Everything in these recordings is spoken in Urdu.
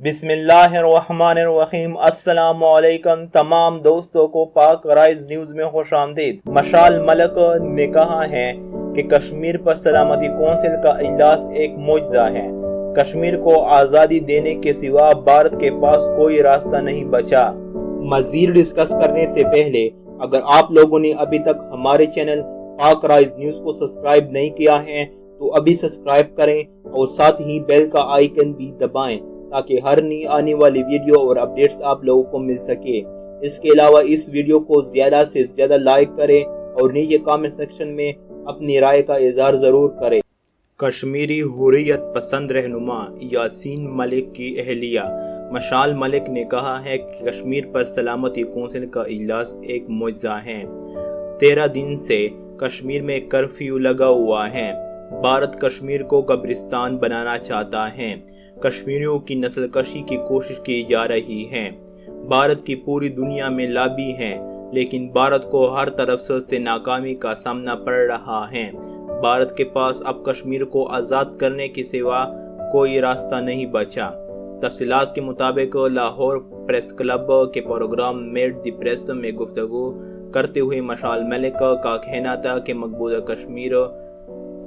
بسم اللہ الرحمن الرحیم۔ السلام علیکم تمام دوستوں کو پاک رائز نیوز میں خوش آمدید۔ مشال ملک نے کہا ہے کہ کشمیر پر سلامتی کونسل کا اجلاس ایک معجزہ ہے۔ کشمیر کو آزادی دینے کے سوا بھارت کے پاس کوئی راستہ نہیں بچا۔ مزید ڈسکس کرنے سے پہلے اگر آپ لوگوں نے ابھی تک ہمارے چینل پاک رائز نیوز کو سبسکرائب نہیں کیا ہے تو ابھی سبسکرائب کریں اور ساتھ ہی بیل کا آئیکن بھی دبائیں تاکہ ہر نئی آنے والی ویڈیو اور اپڈیٹس آپ لوگوں کو مل سکے۔ اس کے علاوہ اس ویڈیو کو زیادہ سے زیادہ لائک کریں اور نیچے کامنٹ سیکشن میں اپنی رائے کا اظہار ضرور کریں۔ کشمیری حریت پسند رہنما یاسین ملک کی اہلیہ مشال ملک نے کہا ہے کہ کشمیر پر سلامتی کونسل کا اجلاس ایک معجزہ ہے۔ 13 دن سے کشمیر میں کرفیو لگا ہوا ہے۔ بھارت کشمیر کو قبرستان بنانا چاہتا ہے۔ کشمیریوں کی نسل کشی کی کوشش کی جا رہی ہے۔ بھارت کی پوری دنیا میں لابی ہے لیکن بھارت کو ہر طرف سے ناکامی کا سامنا پڑ رہا ہے۔ بھارت کے پاس اب کشمیر کو آزاد کرنے کے سوا کوئی راستہ نہیں بچا۔ تفصیلات کے مطابق لاہور پریس کلب کے پروگرام میٹ دی پریس میں گفتگو کرتے ہوئے مشال ملک کا کہنا تھا کہ مقبوضہ کشمیر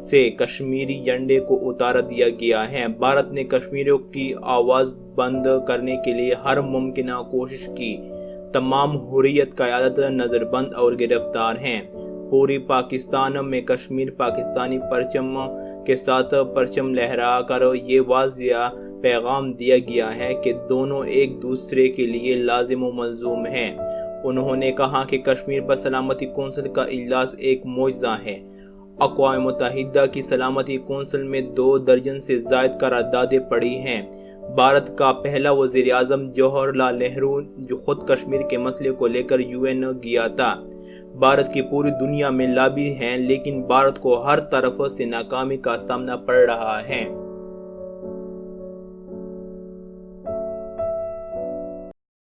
سے کشمیری جھنڈے کو اتار دیا گیا ہے۔ بھارت نے کشمیریوں کی آواز بند کرنے کے لیے ہر ممکنہ کوشش کی۔ تمام حریت قیادت نظر بند اور گرفتار ہیں۔ پوری پاکستان میں کشمیر پاکستانی پرچم کے ساتھ پرچم لہرا کر یہ واضح پیغام دیا گیا ہے کہ دونوں ایک دوسرے کے لیے لازم و ملزوم ہیں۔ انہوں نے کہا کہ کشمیر پر سلامتی کونسل کا اجلاس ایک معجزہ ہے۔ اقوام متحدہ کی سلامتی کونسل میں 2 درجن سے زائد قراردادیں پڑی ہیں۔ بھارت کا پہلا وزیر اعظم جواہر لال نہرو جو خود کشمیر کے مسئلے کو لے کر UN گیا تھا۔ بھارت کی پوری دنیا میں لابی ہیں لیکن بھارت کو ہر طرف سے ناکامی کا سامنا پڑ رہا ہے۔